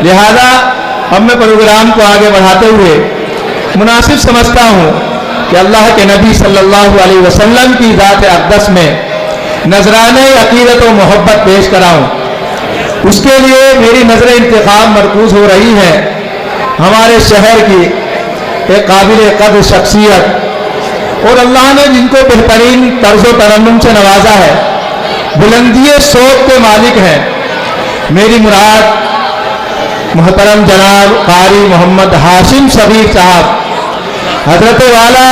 लिहाजा अब मैं प्रोग्राम को आगे बढ़ाते हुए मुनासिब समझता हूँ कि अल्लाह के नबी सल्लल्लाहु अलैहि वसल्लम की ज़ात अक़दस में नजराने अक़ीदत व मोहब्बत पेश कराऊँ। उसके लिए मेरी नज़र इंतखाब मरकूज़ हो रही है हमारे शहर की एक काबिल क़द्र शख्सियत और अल्लाह ने जिनको बेहतरीन तर्ज़ व तरन्नुम से नवाजा है, बुलंदी शौक़ के मालिक हैं। मेरी मुराद मोहतरम जनाब कारी मोहम्मद हाशिम सबीर साहब हजरत वाला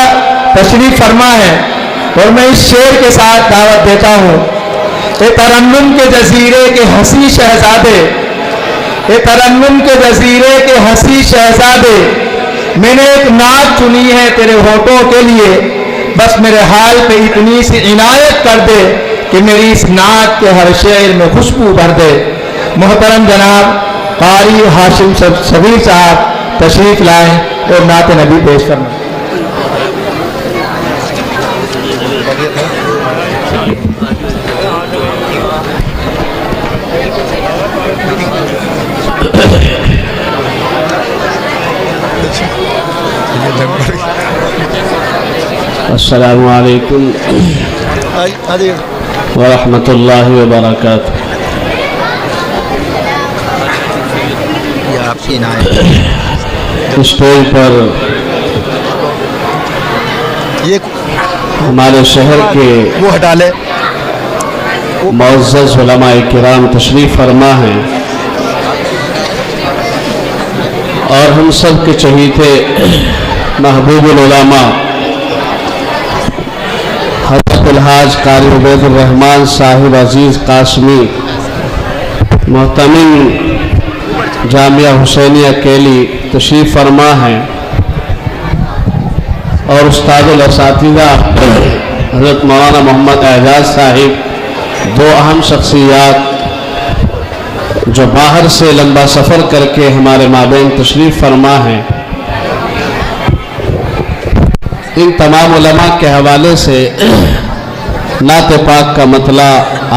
तशरीफ फरमा है और मैं इस शेर के साथ दावत देता हूँ। ए तरन्नुम के जजीरे के हंसी शहजादे, ए तरन्नुम के जजीरे के हंसी शहजादे, मैंने एक नात चुनी है तेरे होठों के लिए, बस मेरे हाल पे इतनी सी इनायत कर दे कि मेरी इस नात के हर शेर में खुशबू भर दे। मोहतरम जनाब कारी हाशिम सबीर साहब तशरीफ लाएं और नात नबी पेश करना। अस्सलामु अलैकुम व रहमतुल्लाहि व बरकातुहू। स्टेज पर हमारे शहर के वो हटा ले मुअज़्ज़ज़ उलमाए किराम तशरीफ़ फरमा हैं और हम सब के चहीते महबूबुल उलमा हज़रत हाज कारी उबैदुर रहमान साहिब अजीज़ कासमी मोहतमिम जामिया हुसैनिया केली तशरीफ़ फरमा हैं और उस्तादुल असातिज़ा हज़रत मौलाना मोहम्मद एजाज साहिब, दो अहम शख्सियात जो बाहर से लंबा सफ़र करके हमारे माबैन तशरीफ़ फरमा हैं। इन तमाम उलमा के हवाले से नात पाक का मतला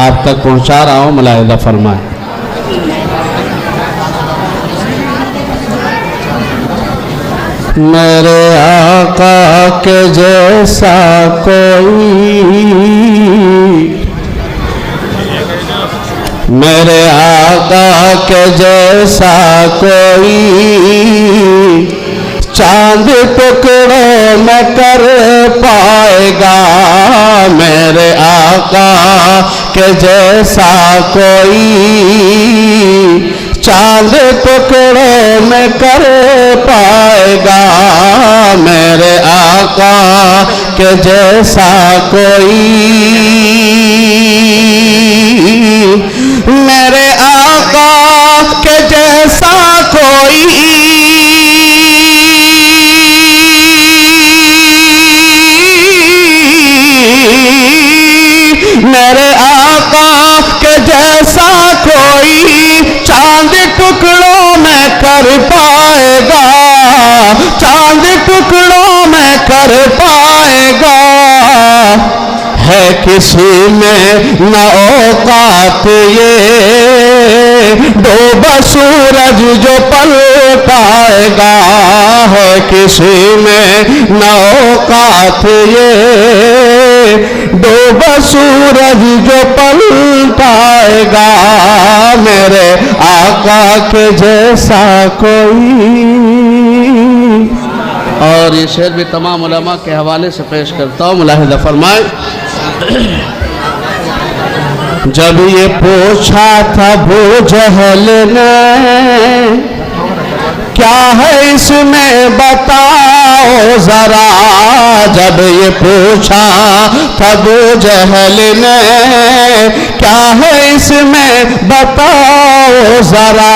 आप तक पहुँचा रहा हूँ, मुलाहिज़ा फरमाएँ। मेरे आका के जैसा कोई, मेरे आका के जैसा कोई चांद टुकड़ों में कर पाएगा। मेरे आका के जैसा कोई चांद टुकड़ों में कर पाएगा। मेरे आका के जैसा कोई, मेरे आका के जैसा कोई, मेरे आका के जैसा कोई चांद टुकड़ों में कर पाएगा, चांद टुकड़ों में कर पाएगा। है किसी में न औकात ये डूबा सूरज जो पलटाएगा। है किसी में न औकात ये डूबा सूरज जो पलटाएगा। मेरे आका के जैसा कोई। और ये शेर भी तमाम उलमा के हवाले से पेश करता हूँ, मुलाहिज़ा फरमाए। जब ये पूछा था अबू जहल ने क्या है इसमें बताओ जरा, जब ये पूछा था अबू जहल ने क्या है इसमें बताओ जरा,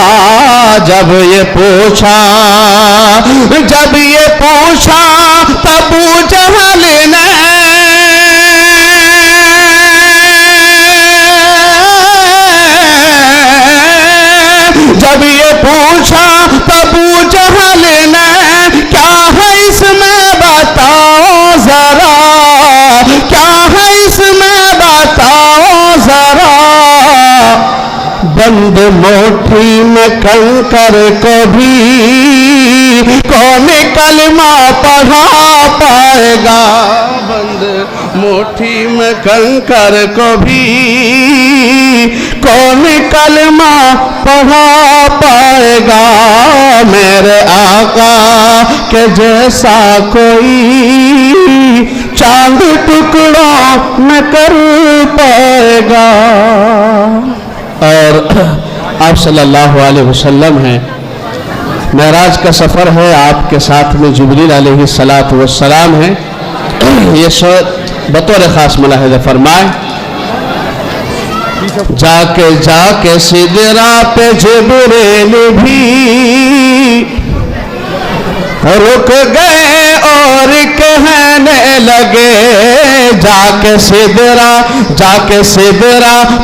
जब ये पूछा, जब ये पूछा तब अबू जहल ने जब ये पूछा तब अबू जहल ने क्या है इसमें बताओ जरा, क्या है इसमें बताओ जरा। बंद मोटी में कंकर को भी कौन कलमा पढ़ा पाएगा। बंद मुट्ठी में कंकर को भी कौन कलमा पढ़ा पाएगा। मेरे आका के जैसा कोई चांद टुकड़ा न कर पाएगा। और आप सल्लल्लाहु अलैहि वसल्लम हैं, मेराज का सफ़र है, आपके साथ में जिब्रील अलैहिस्सलातु वस्सलाम है। ये बतौर ख़ास मुलाहिज़ा फरमाए, जाके जाके सिदरा पे जिब्रील भी रुक गए और कहने लगे। जाके सिदरा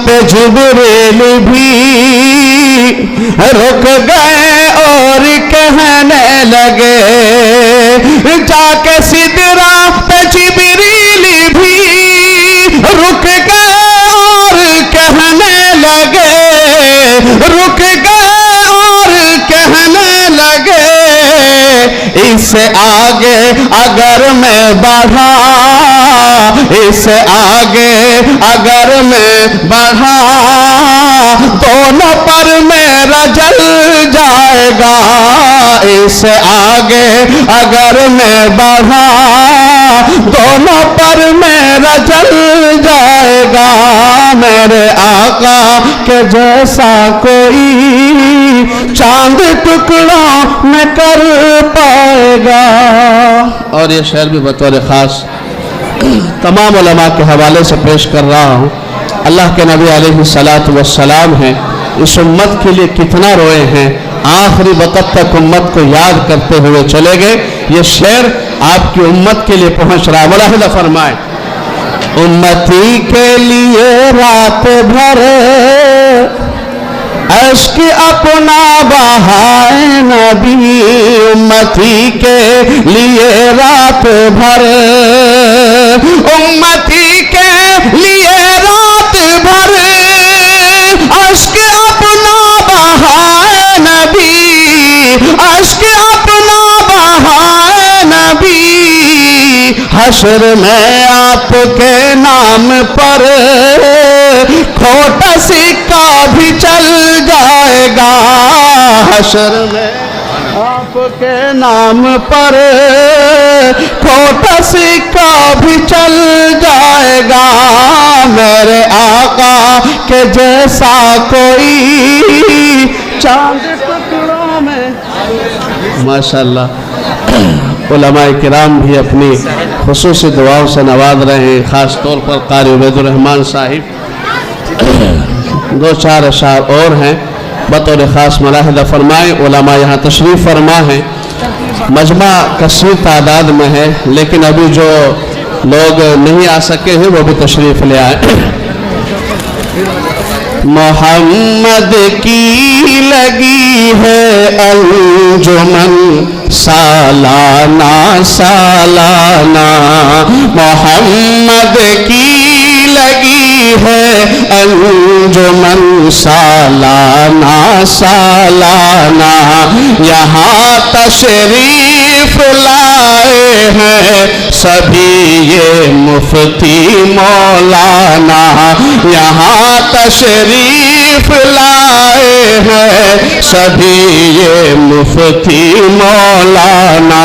पे जिब्रील भी रुक गए और कहने लगे। जाके सिदरा पे जिब्रील भी रुक गए और कहने लगे। रुक गए और कहने लगे, इससे आगे अगर मैं बढ़ा, इससे आगे अगर मैं बढ़ा, दोनों पर मेरा जल जाएगा। इससे आगे अगर मैं बढ़ा, दोनों पर मेरा जल जाएगा। मेरे आका के जैसा कोई चांद टुकड़ा न कर पाएगा। और ये शेर भी बतौर ख़ास तमाम उलमा के हवाले से पेश कर रहा हूँ। अल्लाह के नबी अलैहिस्सलातु वस्सलाम हैं, इस उम्मत के लिए कितना रोए हैं, आखिरी वक़्त तक उम्मत को याद करते हुए चले गए। ये शेर आपकी उम्मत के लिए पहुँच रहा है। मुलाहिज़ा फरमाए, उम्मती के लिए रात भर अश्क अपना बहाए नबी। उम्मती के लिए रात भर, उम्मती के लिए रात भर अश्क अपना बहाए नबी। अश्क अपना बहाए नबी। हश्र में आपके नाम पर खोटा सिक्का भी चल जाएगा। हश्र में आपके नाम पर खोटा सिक्का भी चल जाएगा। मेरे आका के जैसा कोई चांद टुकड़ों में। माशाअल्लाह, उलमाए किराम भी अपनी खुसूसी दुआओं से नवाज रहे हैं। ख़ास तौर पर कारी उबैदुर रहमान साहिब, दो चार अशार और हैं, बतौर ख़ास मुलाहिज़ा फरमाएँ। उलमा यहाँ तशरीफ़ फरमा है, मजमा कसीर तादाद में है, लेकिन अभी जो लोग नहीं आ सके हैं वो भी तशरीफ़ ले आए। मोहम्मद की लगी है अंजुमन सालाना सालाना। मोहम्मद की लगी है अंजुमन सालाना सालाना। यहाँ तशरीफ लाए हैं सभी ये मुफ्ती मौलाना। यहाँ तशरीफ लाए हैं सभी ये मुफ्ती मौलाना।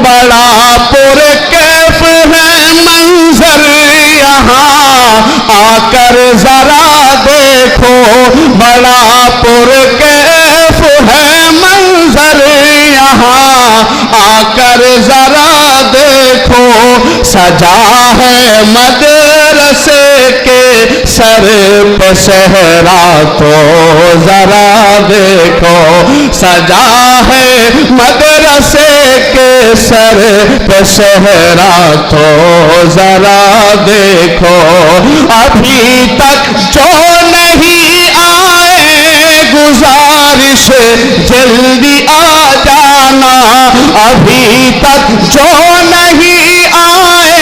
बड़ा पुरकैफ है मंजर यहाँ आकर जरा देखो। बड़ा पुरकैफ है मंजर यहाँ आकर जरा देखो। सजा है मदरसे के सर पे सहरा तो जरा देखो। सजा है मदरसे के सर पे सहरा तो जरा देखो। अभी तक जो नहीं आए गुजारिश जल्दी आ जाना। अभी तक जो नहीं आए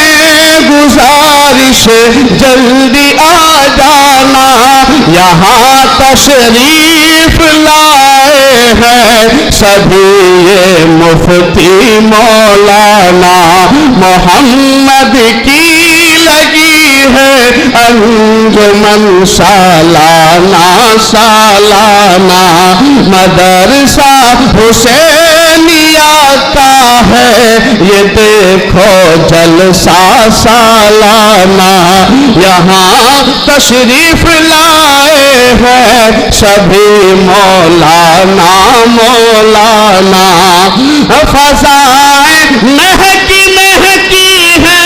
गुजारिश जल्दी आ जाना। यहाँ तशरीफ تشریف لائے ہیں سبھی یہ مفتی مولانا محمد کی لگی ہے انجمن سالانہ سالانہ مدرسہ حسینیہ کا ہے یہ دیکھو جلسہ سالانہ یہاں تشریف لائے ہیں سبھی مولانا مولانا فضائیں مہکی مہکی ہے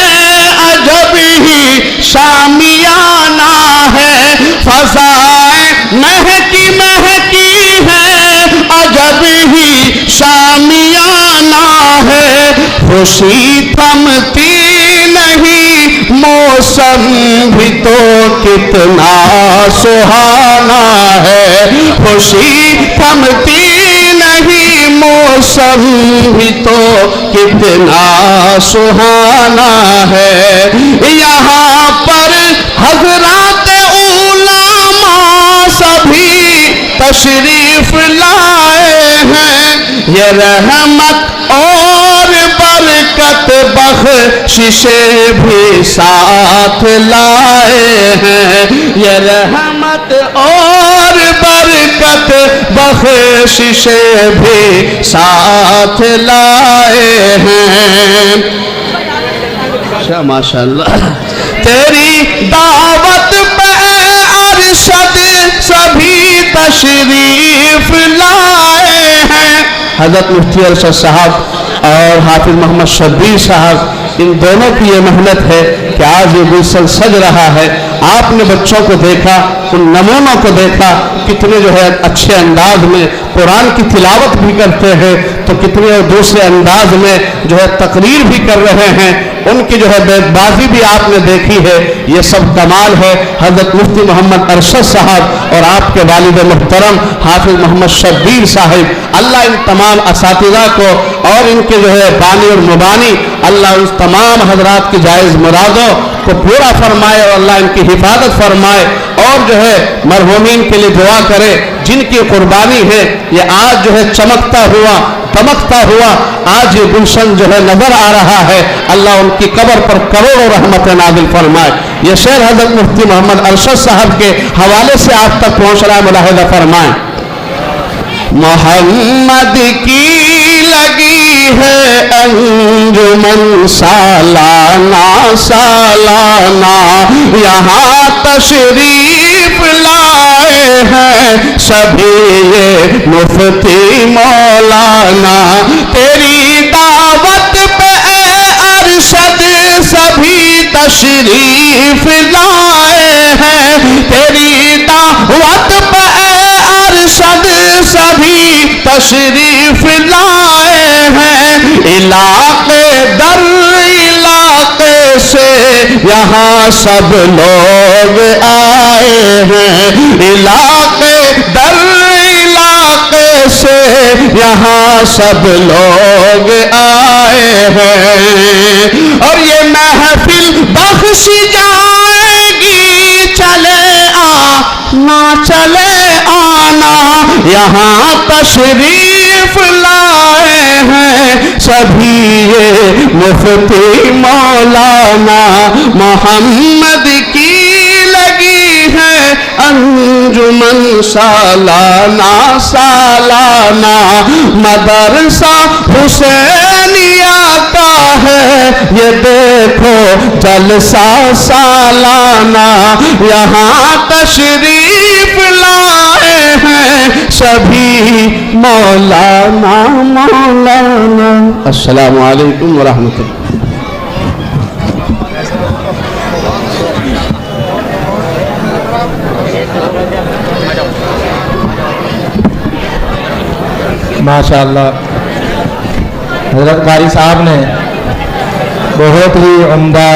عجب ہی شامیانہ ہے فضائیں مہکی مہکی ہے عجب ہی شامیانہ ہے خوشی تھمتی نہیں موسم بھی تو کتنا سہانا ہے خوشی تھمتی نہیں موسم بھی تو کتنا سہانا ہے یہاں پر حضرات علماء سبھی تشریف لائے ہیں یہ رحمت اور برکت بخشش بھی ساتھ لائے ہیں یہ رحمت اور برکت بخشش بھی ساتھ لائے ہیں ماشاء اللہ تیری دعوت پہ ارشد سبھی تشریف لائے ہیں حضرت مفتی ارشد صاحب اور حافظ محمد شبیر صاحب ان دونوں کی یہ محنت ہے کہ آج یہ گلشن سج رہا ہے آپ نے بچوں کو دیکھا ان نمونوں کو دیکھا کتنے جو ہے اچھے انداز میں قرآن کی تلاوت بھی کرتے ہیں تو کتنے دوسرے انداز میں جو ہے تقریر بھی کر رہے ہیں ان کی جو ہے بیت بازی بھی آپ نے دیکھی ہے یہ سب کمال ہے حضرت مفتی محمد ارشد صاحب اور آپ کے والد محترم حافظ محمد شبیر صاحب اللہ ان تمام اساتذہ کو اور ان کے جو ہے بانی اور مبانی اللہ ان تمام حضرات کی جائز مرادوں کو پورا فرمائے اور اللہ ان کی حفاظت فرمائے اور جو ہے مرحومین کے لیے دعا کرے جن کی قربانی ہے یہ آج جو ہے چمکتا ہوا دمکتا ہوا آج یہ گلشن جو ہے نظر آ رہا ہے اللہ ان کی قبر پر کروڑوں رحمت نازل فرمائے یہ شعر حضرت مفتی محمد ارشد صاحب کے حوالے سے آپ تک پہنچ رہا ہے ملاحظہ فرمائیں محمد کی لگی ہے انجمن سالانہ سالانہ یہاں تشریف لائے ہیں سبھی یہ مفتی مولانا تیری دعوت پہ اے ارشد سبھی تشریف لائے ہیں تیری دعوت پہ اے ارشد سبھی تشریف لائے ہیں علاقے در علاقے سے یہاں سب لوگ آئے ہیں علاقے در علاقے سے یہاں سب لوگ آئے ہیں اور یہ محفل بخش جائے گی چلے آنا چلے آنا یہاں تشریف لائے ہیں سبھی یہ مفتی مولانا محمد کی لگی ہے انجمن سالانہ سالانہ مدرسہ حسینیہ کا ہے یہ دیکھو جلسہ سالانہ یہاں تشریف لائے ہیں سبھی مولانا مولانا السلام علیکم ورحمۃ اللہ ماشاءاللہ حضرت قاری صاحب نے بہت ہی عمدہ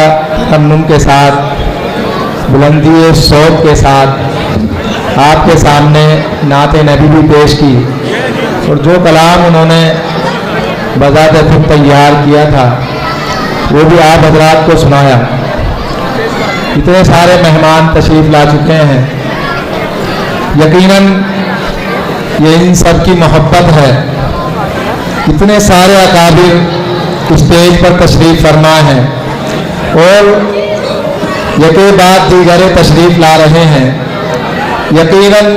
ترنم کے ساتھ بلندی صوت کے ساتھ آپ کے سامنے نعت نبی بھی پیش کی اور جو کلام انہوں نے بذات خود تیار کیا تھا وہ بھی آپ حضرات کو سنایا اتنے سارے مہمان تشریف لا چکے ہیں یقیناً ये इन सब की मोहब्बत है। इतने सारे अकाबिर स्टेज पर तशरीफ़ फरमा हैं और यके बाद दीगरे तशरीफ़ ला रहे हैं। यकीनन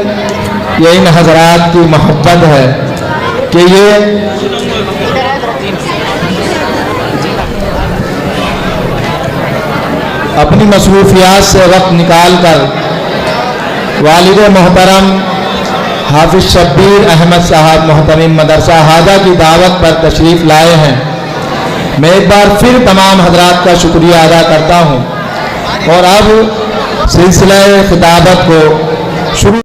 ये इन हज़रात की मोहब्बत है कि ये अपनी मसरूफियात से वक्त निकाल कर वालिद मोहतरम हाफिज शब्बीर अहमद साहब मोहतरम मदरसा हादा की दावत पर तशरीफ़ लाए हैं। मैं एक बार फिर तमाम हजरात का शुक्रिया अदा करता हूँ और अब सिलसिला खिताबत को शुरू